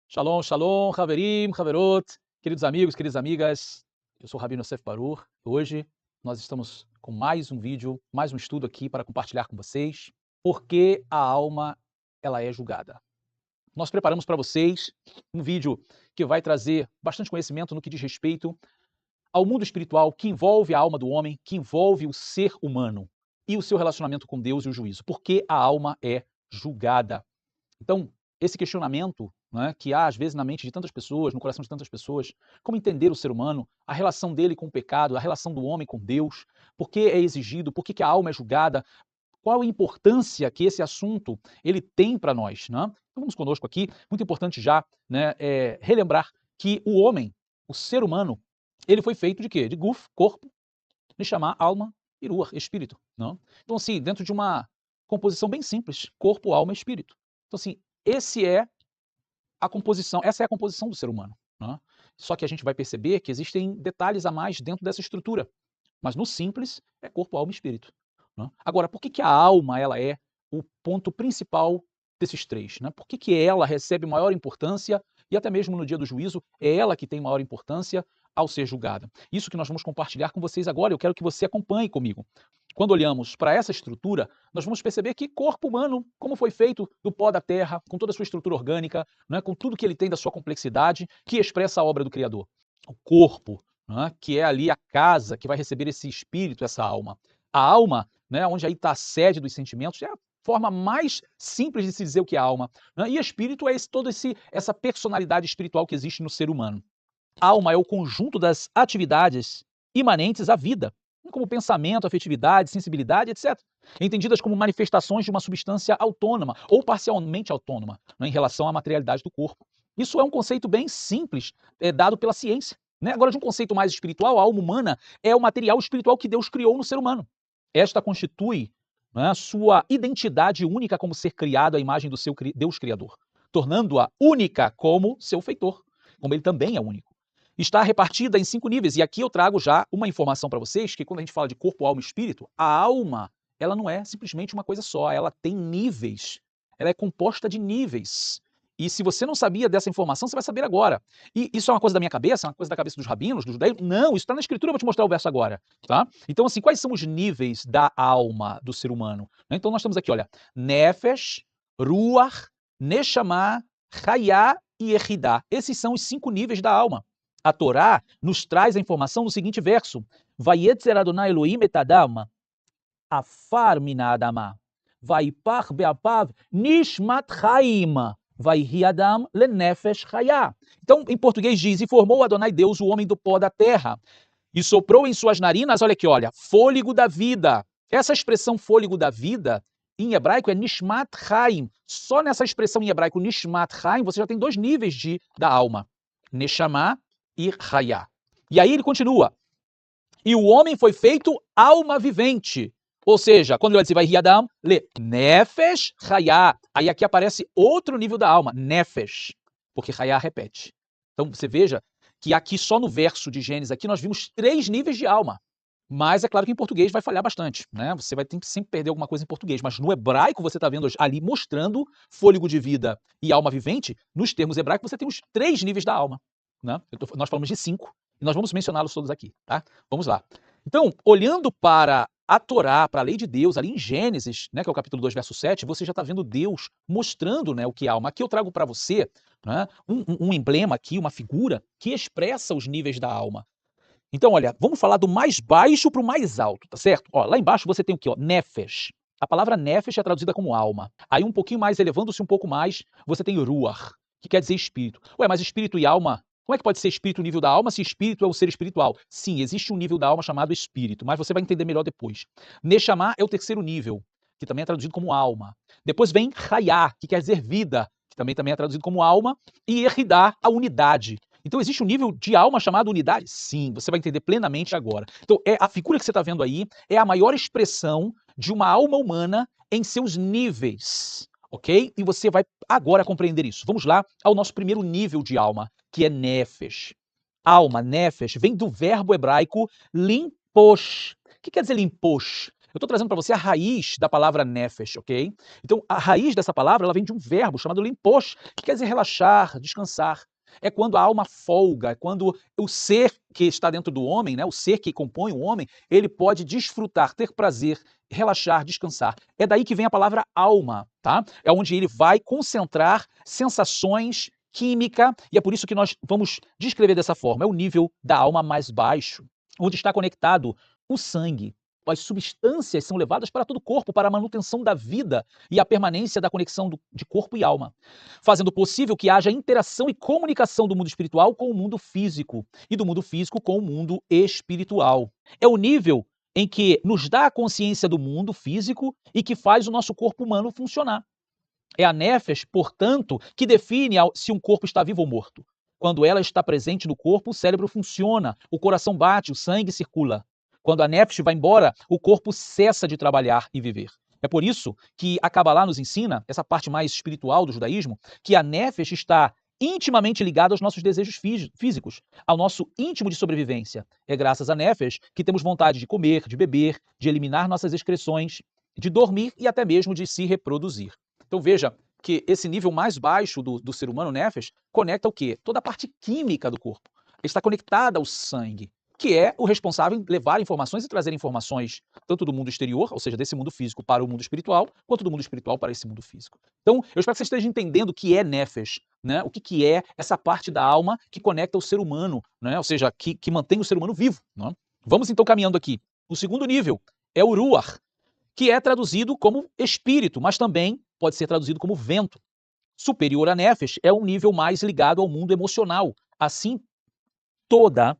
Shalom, shalom, Haverim, Haverot, queridos amigos, queridas amigas, eu sou o Rabino Yosef Barur. Hoje nós estamos com mais um vídeo, mais um estudo aqui para compartilhar com vocês, porque a alma ela é julgada. Nós preparamos para vocês um vídeo que vai trazer bastante conhecimento no que diz respeito ao mundo espiritual que envolve a alma do homem, que envolve o ser humano e o seu relacionamento com Deus e o juízo, porque a alma é julgada. Então, esse questionamento, né, que há às vezes na mente de tantas pessoas, no coração de tantas pessoas, como entender o ser humano, a relação dele com o pecado, a relação do homem com Deus, por que é exigido, por que a alma é julgada, qual a importância que esse assunto ele tem para nós, né? Então vamos conosco aqui, muito importante já, né, relembrar que o homem, o ser humano, ele foi feito de quê? De guf, corpo, neshama, alma e ruach, espírito, não? Então assim, dentro de uma composição bem simples, corpo, alma e espírito. Então assim, essa é a composição do ser humano, né? Só que a gente vai perceber que existem detalhes a mais dentro dessa estrutura, mas no simples é corpo, alma e espírito, né? Agora, por que a alma ela é o ponto principal desses três, né? Por que ela recebe maior importância e até mesmo no dia do juízo é ela que tem maior importância ao ser julgada? Isso que nós vamos compartilhar com vocês agora, eu quero que você acompanhe comigo. Quando olhamos para essa estrutura, nós vamos perceber que corpo humano, como foi feito do pó da terra, com toda a sua estrutura orgânica, né, com tudo que ele tem da sua complexidade, que expressa a obra do Criador. O corpo, né, que é ali a casa que vai receber esse espírito, essa alma. A alma, né, onde aí está a sede dos sentimentos, é a forma mais simples de se dizer o que é alma, né? E espírito é essa personalidade espiritual que existe no ser humano. Alma é o conjunto das atividades imanentes à vida, como pensamento, afetividade, sensibilidade, etc., entendidas como manifestações de uma substância autônoma ou parcialmente autônoma, né, em relação à materialidade do corpo. Isso é um conceito bem simples, dado pela ciência, né? Agora, de um conceito mais espiritual, a alma humana é o material espiritual que Deus criou no ser humano. Esta constitui, né, sua identidade única como ser criado à imagem do seu Deus Criador, tornando-a única como seu feitor, como ele também é único. Está repartida em 5 níveis, e aqui eu trago já uma informação para vocês, que quando a gente fala de corpo, alma e espírito, a alma, ela não é simplesmente uma coisa só, ela tem níveis, ela é composta de níveis. E se você não sabia dessa informação, você vai saber agora. E isso é uma coisa da minha cabeça, é uma coisa da cabeça dos rabinos, dos judeus? Não, isso está na escritura, eu vou te mostrar o verso agora, tá? Então assim, quais são os níveis da alma do ser humano? Então nós temos aqui, olha, Nefesh, Ruach, Neshama, Hayá e Eridá. Esses são os 5 níveis da alma. A Torá nos traz a informação no seguinte verso: Vayetzer Adonai Elohim et Adam, afar mina Adama, vaipach beapav nishmat chaim, vaihi Adam lenefesh chayá. Então, em português diz, e formou Adonai Deus o homem do pó da terra, e soprou em suas narinas, olha aqui, olha, fôlego da vida. Essa expressão fôlego da vida, em hebraico, é nishmat chaim. Só nessa expressão em hebraico, nishmat chaim, você já tem 2 níveis da alma. Neshama e Hayá. E aí ele continua. E o homem foi feito alma vivente. Ou seja, quando ele vai dizer vai Adam, lê Nefesh Hayá. Aí aqui aparece outro nível da alma, Nefesh, porque Hayá repete. Então você veja que aqui só no verso de Gênesis aqui nós vimos 3 níveis de alma. Mas é claro que em português vai falhar bastante, né? Você vai ter que sempre perder alguma coisa em português. Mas no hebraico você está vendo ali mostrando fôlego de vida e alma vivente. Nos termos hebraicos você tem os 3 níveis da alma, né? Nós falamos de 5 e nós vamos mencioná-los todos aqui, tá? Vamos lá. Então, olhando para a Torá, para a lei de Deus, ali em Gênesis, né, que é o capítulo 2, verso 7, você já está vendo Deus mostrando, né, o que é alma. Aqui eu trago para você, né, um emblema aqui, uma figura que expressa os níveis da alma. Então, olha, vamos falar do mais baixo para o mais alto, tá certo? Ó, lá embaixo você tem o quê? Ó, Nefesh. A palavra Nefesh é traduzida como alma. Aí um pouquinho mais, elevando-se um pouco mais, você tem Ruach, que quer dizer espírito. Ué, mas espírito e alma, como é que pode ser espírito o nível da alma se espírito é o ser espiritual? Sim, existe um nível da alma chamado espírito, mas você vai entender melhor depois. Neshama é o terceiro nível, que também é traduzido como alma. Depois vem Hayá, que quer dizer vida, que também é traduzido como alma, e Eridá, a unidade. Então existe um nível de alma chamado unidade? Sim, você vai entender plenamente agora. Então a figura que você está vendo aí é a maior expressão de uma alma humana em seus níveis, ok? E você vai agora compreender isso. Vamos lá ao nosso primeiro nível de alma, que é Nefesh. Alma, Nefesh, vem do verbo hebraico limposh. O que quer dizer limposh? Eu estou trazendo para você a raiz da palavra nefesh, ok? Então, a raiz dessa palavra, ela vem de um verbo chamado limposh, que quer dizer relaxar, descansar. É quando a alma folga, é quando o ser que está dentro do homem, né, o ser que compõe o homem, ele pode desfrutar, ter prazer, relaxar, descansar. É daí que vem a palavra alma, tá? É onde ele vai concentrar sensações, química, e é por isso que nós vamos descrever dessa forma. É o nível da alma mais baixo, onde está conectado o sangue. As substâncias são levadas para todo o corpo, para a manutenção da vida e a permanência da conexão de corpo e alma, fazendo possível que haja interação e comunicação do mundo espiritual com o mundo físico e do mundo físico com o mundo espiritual. É o nível em que nos dá a consciência do mundo físico e que faz o nosso corpo humano funcionar. É a nefesh, portanto, que define se um corpo está vivo ou morto. Quando ela está presente no corpo, o cérebro funciona, o coração bate, o sangue circula. Quando a nefesh vai embora, o corpo cessa de trabalhar e viver. É por isso que a Kabbalah nos ensina, essa parte mais espiritual do judaísmo, que a nefesh está intimamente ligada aos nossos desejos físicos, ao nosso íntimo de sobrevivência. É graças à nefesh que temos vontade de comer, de beber, de eliminar nossas excreções, de dormir e até mesmo de se reproduzir. Então veja que esse nível mais baixo do ser humano, nefesh, conecta o quê? Toda a parte química do corpo. Está conectada ao sangue, que é o responsável em levar informações e trazer informações tanto do mundo exterior, ou seja, desse mundo físico para o mundo espiritual, quanto do mundo espiritual para esse mundo físico. Então, eu espero que você esteja entendendo o que é nefesh, né? O que é essa parte da alma que conecta o ser humano, né? Ou seja, que mantém o ser humano vivo. Né? Vamos então caminhando aqui. O segundo nível é o ruach, que é traduzido como espírito, mas também pode ser traduzido como vento. Superior a nefesh é um nível mais ligado ao mundo emocional. Assim, toda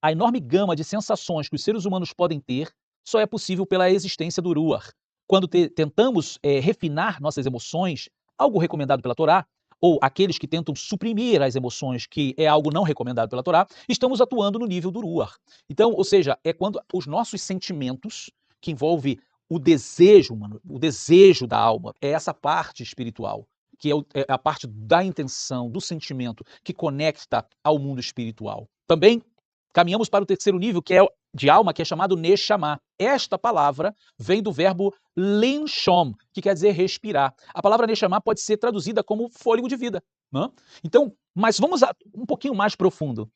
a enorme gama de sensações que os seres humanos podem ter só é possível pela existência do ruach. Quando tentamos refinar nossas emoções, algo recomendado pela Torá, ou aqueles que tentam suprimir as emoções, que é algo não recomendado pela Torá, estamos atuando no nível do ruach. Então, ou seja, é quando os nossos sentimentos, que envolve o desejo, mano, o desejo da alma, é essa parte espiritual, que é a parte da intenção, do sentimento, que conecta ao mundo espiritual. Também caminhamos para o terceiro nível, que é de alma, que é chamado Neshama. Esta palavra vem do verbo lenshom, que quer dizer respirar. A palavra Neshama pode ser traduzida como fôlego de vida. Né? Então, mas vamos um pouquinho mais profundo.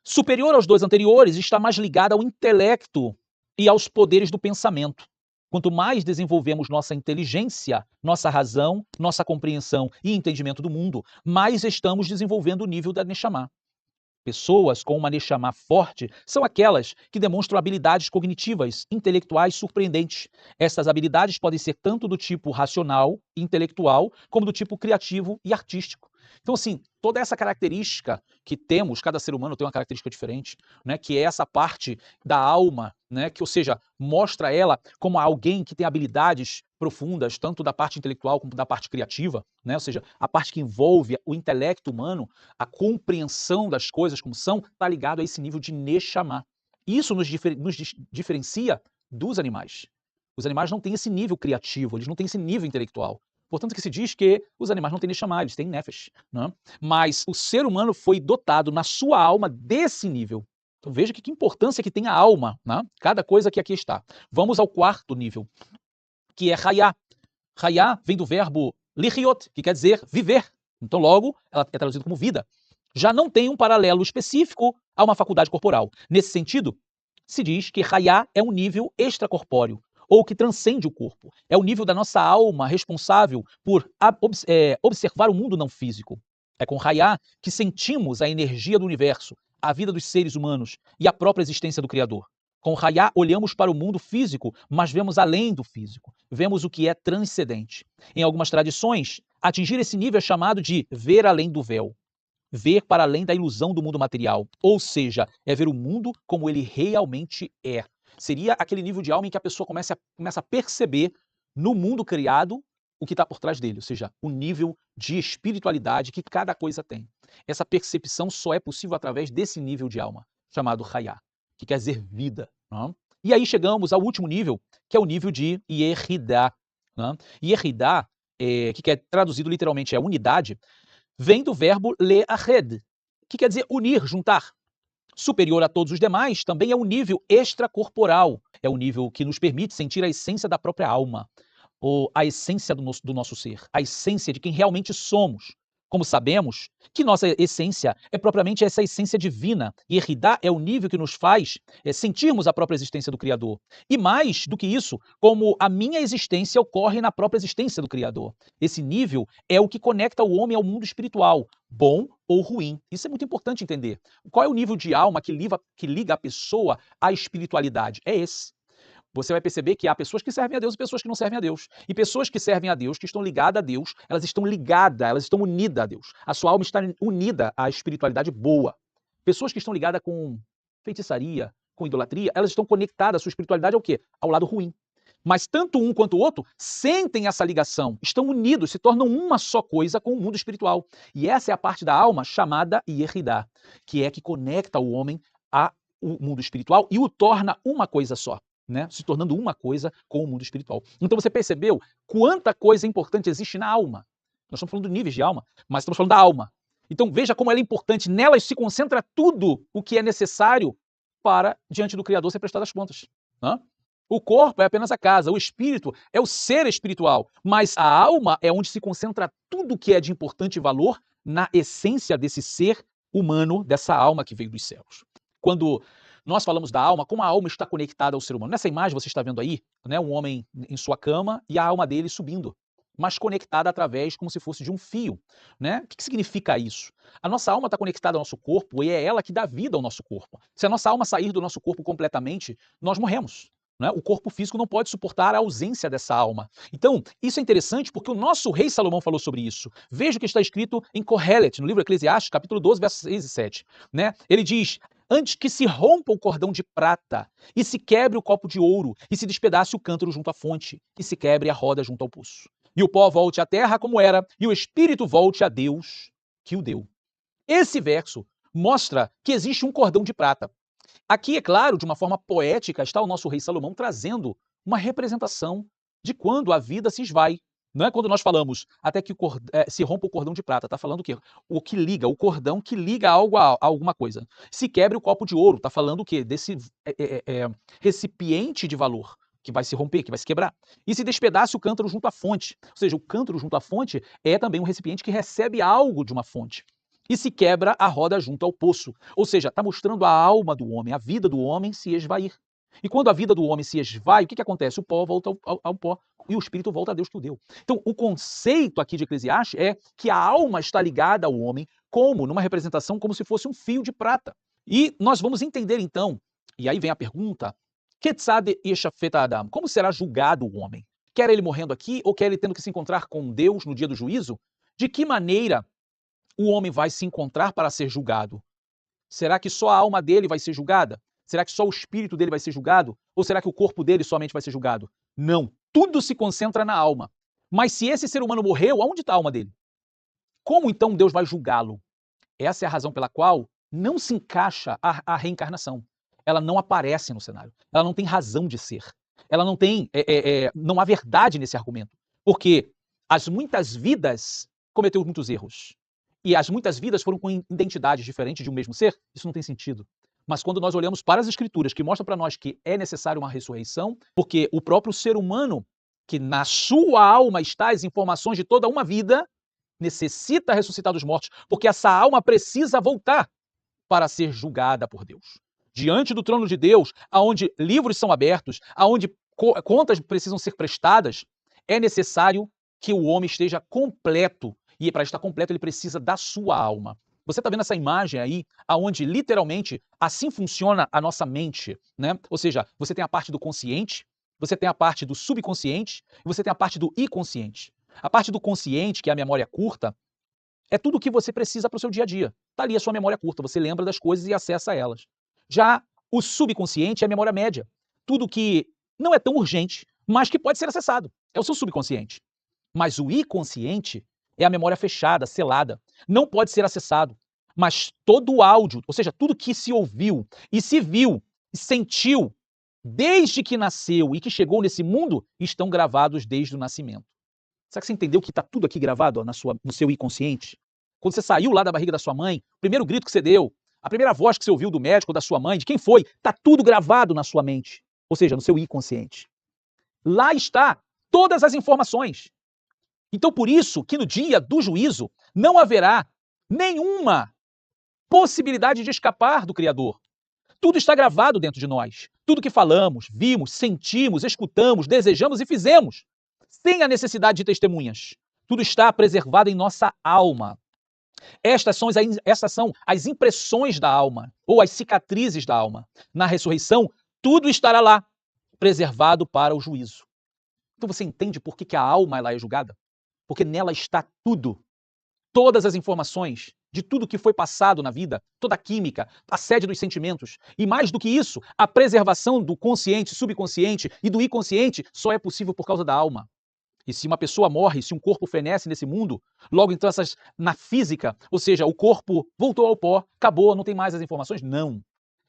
Superior aos dois anteriores, está mais ligada ao intelecto e aos poderes do pensamento. Quanto mais desenvolvemos nossa inteligência, nossa razão, nossa compreensão e entendimento do mundo, mais estamos desenvolvendo o nível da Neshama. Pessoas com uma Neshama forte são aquelas que demonstram habilidades cognitivas, intelectuais surpreendentes. Essas habilidades podem ser tanto do tipo racional e intelectual, como do tipo criativo e artístico. Então, assim, toda essa característica que temos, cada ser humano tem uma característica diferente, né, que é essa parte da alma, né, que, ou seja, mostra ela como alguém que tem habilidades profundas, tanto da parte intelectual como da parte criativa, né, ou seja, a parte que envolve o intelecto humano, a compreensão das coisas como são, está ligado a esse nível de Neshama. Isso nos diferencia dos animais. Os animais não têm esse nível criativo, eles não têm esse nível intelectual. Portanto, que se diz que os animais não têm Neshama, eles têm nefesh. Né? Mas o ser humano foi dotado na sua alma desse nível. Então veja que importância que tem a alma, né? Cada coisa que aqui está. Vamos ao quarto nível, que é Hayá. Hayá vem do verbo lihiot, que quer dizer viver. Então logo, ela é traduzida como vida. Já não tem um paralelo específico a uma faculdade corporal. Nesse sentido, se diz que Hayá é um nível extracorpóreo, ou que transcende o corpo. É o nível da nossa alma responsável por observar o mundo não físico. É com Hayá que sentimos a energia do universo, a vida dos seres humanos e a própria existência do Criador. Com Hayá olhamos para o mundo físico, mas vemos além do físico. Vemos o que é transcendente. Em algumas tradições, atingir esse nível é chamado de ver além do véu. Ver para além da ilusão do mundo material. Ou seja, é ver o mundo como ele realmente é. Seria aquele nível de alma em que a pessoa começa a perceber no mundo criado o que está por trás dele, ou seja, o nível de espiritualidade que cada coisa tem. Essa percepção só é possível através desse nível de alma, chamado Hayá, que quer dizer vida. Não? E aí chegamos ao último nível, que é o nível de Yehidah. Yehidah, que é traduzido literalmente é unidade, vem do verbo le'ached, que quer dizer unir, juntar. Superior a todos os demais também é um nível extracorporal. é o nível que nos permite sentir a essência da própria alma, ou a essência do nosso ser, a essência de quem realmente somos. Como sabemos que nossa essência é propriamente essa essência divina, e Eridá é o nível que nos faz sentirmos a própria existência do Criador. E mais do que isso, como a minha existência ocorre na própria existência do Criador. Esse nível é o que conecta o homem ao mundo espiritual, bom ou ruim. Isso é muito importante entender. Qual é o nível de alma que liga a pessoa à espiritualidade? É esse. Você vai perceber que há pessoas que servem a Deus e pessoas que não servem a Deus. E pessoas que servem a Deus, que estão ligadas a Deus, elas estão unidas a Deus. A sua alma está unida à espiritualidade boa. Pessoas que estão ligadas com feitiçaria, com idolatria, elas estão conectadas, a sua espiritualidade ao quê? Ao lado ruim. Mas tanto um quanto o outro sentem essa ligação, estão unidos, se tornam uma só coisa com o mundo espiritual. E essa é a parte da alma chamada Yeridá, que é que conecta o homem ao mundo espiritual e o torna uma coisa só. Né, se tornando uma coisa com o mundo espiritual. Então você percebeu quanta coisa importante existe na alma. Nós estamos falando de níveis de alma, mas estamos falando da alma. Então veja como ela é importante. Nela se concentra tudo o que é necessário para, diante do Criador, ser prestado as contas. Né? O corpo é apenas a casa, o espírito é o ser espiritual, mas a alma é onde se concentra tudo o que é de importante valor na essência desse ser humano, dessa alma que veio dos céus. Quando nós falamos da alma, como a alma está conectada ao ser humano. Nessa imagem você está vendo aí, né, um homem em sua cama e a alma dele subindo, mas conectada através como se fosse de um fio. Né? O que significa isso? A nossa alma está conectada ao nosso corpo e é ela que dá vida ao nosso corpo. Se a nossa alma sair do nosso corpo completamente, nós morremos. Né? O corpo físico não pode suportar a ausência dessa alma. Então, isso é interessante porque o nosso rei Salomão falou sobre isso. Veja o que está escrito em Kohelet, no livro Eclesiastes, capítulo 12, versos 6 e 7. Né? Ele diz: antes que se rompa o cordão de prata, e se quebre o copo de ouro, e se despedace o cântaro junto à fonte, e se quebre a roda junto ao poço. E o pó volte à terra como era, e o espírito volte a Deus que o deu. Esse verso mostra que existe um cordão de prata. Aqui, é claro, de uma forma poética, está o nosso rei Salomão trazendo uma representação de quando a vida se esvai. Não é quando nós falamos até que se rompa o cordão de prata, está falando o quê? O que liga, o cordão que liga algo a alguma coisa. Se quebre o copo de ouro, está falando o quê? Desse recipiente de valor que vai se romper, que vai se quebrar. E se despedace o cântaro junto à fonte. Ou seja, o cântaro junto à fonte é também um recipiente que recebe algo de uma fonte. E se quebra a roda junto ao poço. Ou seja, está mostrando a alma do homem, a vida do homem se esvair. E quando a vida do homem se esvai, o que acontece? O pó volta ao pó e o espírito volta a Deus que o deu. Então, o conceito aqui de Eclesiastes é que a alma está ligada ao homem como, numa representação, como se fosse um fio de prata. E nós vamos entender então, e aí vem a pergunta, Ketzad yeshafet Adam, como será julgado o homem? Quer ele morrendo aqui ou quer ele tendo que se encontrar com Deus no dia do juízo? De que maneira o homem vai se encontrar para ser julgado? Será que só a alma dele vai ser julgada? Será que só o espírito dele vai ser julgado? Ou será que o corpo dele somente vai ser julgado? Não. Tudo se concentra na alma. Mas se esse ser humano morreu, aonde está a alma dele? Como então Deus vai julgá-lo? Essa é a razão pela qual não se encaixa a reencarnação. Ela não aparece no cenário. Ela não tem razão de ser. Ela não tem, não há verdade nesse argumento. Porque as muitas vidas cometeu muitos erros. E as muitas vidas foram com identidades diferentes de um mesmo ser. Isso não tem sentido. Mas quando nós olhamos para as Escrituras, que mostram para nós que é necessário uma ressurreição, porque o próprio ser humano, que na sua alma está as informações de toda uma vida, necessita ressuscitar dos mortos, porque essa alma precisa voltar para ser julgada por Deus. Diante do trono de Deus, aonde livros são abertos, aonde contas precisam ser prestadas, é necessário que o homem esteja completo. E para estar completo, ele precisa da sua alma. Você está vendo essa imagem aí, onde literalmente assim funciona a nossa mente, né? Ou seja, você tem a parte do consciente, você tem a parte do subconsciente e você tem a parte do inconsciente. A parte do consciente, que é a memória curta, é tudo o que você precisa para o seu dia a dia. Está ali a sua memória curta, você lembra das coisas e acessa elas. Já o subconsciente é a memória média. Tudo que não é tão urgente, mas que pode ser acessado. É o seu subconsciente. Mas o inconsciente é a memória fechada, selada. Não pode ser acessado. Mas todo o áudio, ou seja, tudo que se ouviu e se viu e sentiu desde que nasceu e que chegou nesse mundo, estão gravados desde o nascimento. Será que você entendeu que está tudo aqui gravado ó, no seu inconsciente? Quando você saiu lá da barriga da sua mãe, o primeiro grito que você deu, a primeira voz que você ouviu do médico ou da sua mãe, de quem foi, está tudo gravado na sua mente. ou seja, no seu inconsciente. Lá está todas as informações. Então, por isso que no dia do juízo não haverá nenhuma possibilidade de escapar do Criador. Tudo está gravado dentro de nós. Tudo que falamos, vimos, sentimos, escutamos, desejamos e fizemos, sem a necessidade de testemunhas. Tudo está preservado em nossa alma. Estas são as impressões da alma, ou as cicatrizes da alma. Na ressurreição, tudo estará lá, preservado para o juízo. Então você entende por que a alma ela é julgada? Porque nela está tudo. Todas as informações de tudo que foi passado na vida, toda a química, a sede dos sentimentos. E mais do que isso, a preservação do consciente, subconsciente e do inconsciente só é possível por causa da alma. E se uma pessoa morre, se um corpo fenece nesse mundo, logo então na física, ou seja, o corpo voltou ao pó, acabou, não tem mais as informações? Não.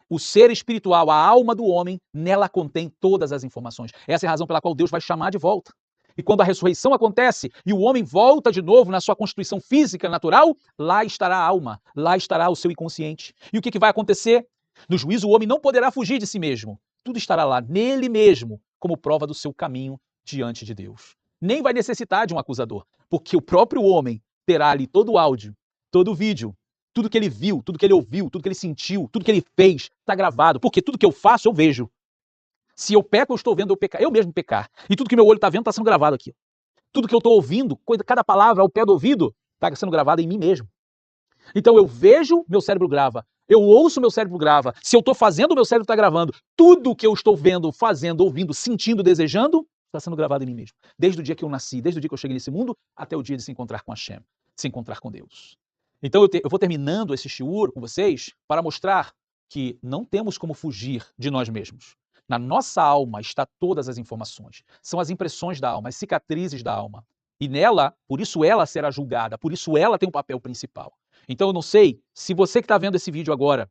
O ser espiritual, a alma do homem, nela contém todas as informações. Essa é a razão pela qual Deus vai chamar de volta. E quando a ressurreição acontece e o homem volta de novo na sua constituição física natural, lá estará a alma, lá estará o seu inconsciente. E o que vai acontecer? No juízo, o homem não poderá fugir de si mesmo. Tudo estará lá, nele mesmo, como prova do seu caminho diante de Deus. Nem vai necessitar de um acusador, porque o próprio homem terá ali todo o áudio, todo o vídeo, tudo que ele viu, tudo que ele ouviu, tudo que ele sentiu, tudo que ele fez, está gravado, porque tudo que eu faço eu vejo. Se eu peco, eu estou vendo eu mesmo pecar. E tudo que meu olho está vendo está sendo gravado aqui. Tudo que eu estou ouvindo, cada palavra ao pé do ouvido, está sendo gravado em mim mesmo. Então eu vejo, meu cérebro grava. Eu ouço, meu cérebro grava. Se eu estou fazendo, meu cérebro está gravando. Tudo que eu estou vendo, fazendo, ouvindo, sentindo, desejando, está sendo gravado em mim mesmo. Desde o dia que eu nasci, desde o dia que eu cheguei nesse mundo, até o dia de se encontrar com Hashem, se encontrar com Deus. Então eu vou terminando esse shiur com vocês para mostrar que não temos como fugir de nós mesmos. Na nossa alma está todas as informações. São as impressões da alma, as cicatrizes da alma. E nela, por isso ela será julgada, por isso ela tem um papel principal. Então eu não sei se você que está vendo esse vídeo agora,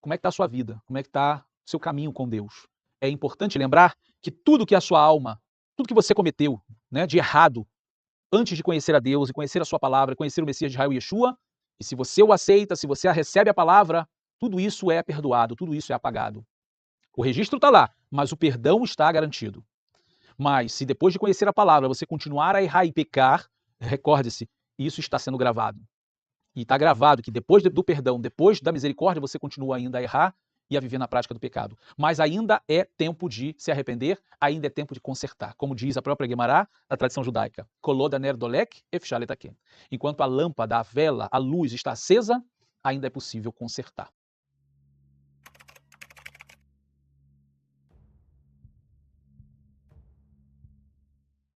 como é que está a sua vida? Como é que está o seu caminho com Deus? É importante lembrar que tudo que a sua alma, tudo que você cometeu, né, de errado, antes de conhecer a Deus e conhecer a sua palavra, conhecer o Messias de Israel, Yeshua, e se você o aceita, se você recebe a palavra, tudo isso é perdoado, tudo isso é apagado. O registro está lá, mas o perdão está garantido. Mas se depois de conhecer a palavra você continuar a errar e pecar, recorde-se, isso está sendo gravado. E está gravado que depois do perdão, depois da misericórdia, você continua ainda a errar e a viver na prática do pecado. Mas ainda é tempo de se arrepender, ainda é tempo de consertar. Como diz a própria Guemará, da tradição judaica, Koloda ner dolek efshal etaken. Enquanto a lâmpada, a vela, a luz está acesa, ainda é possível consertar.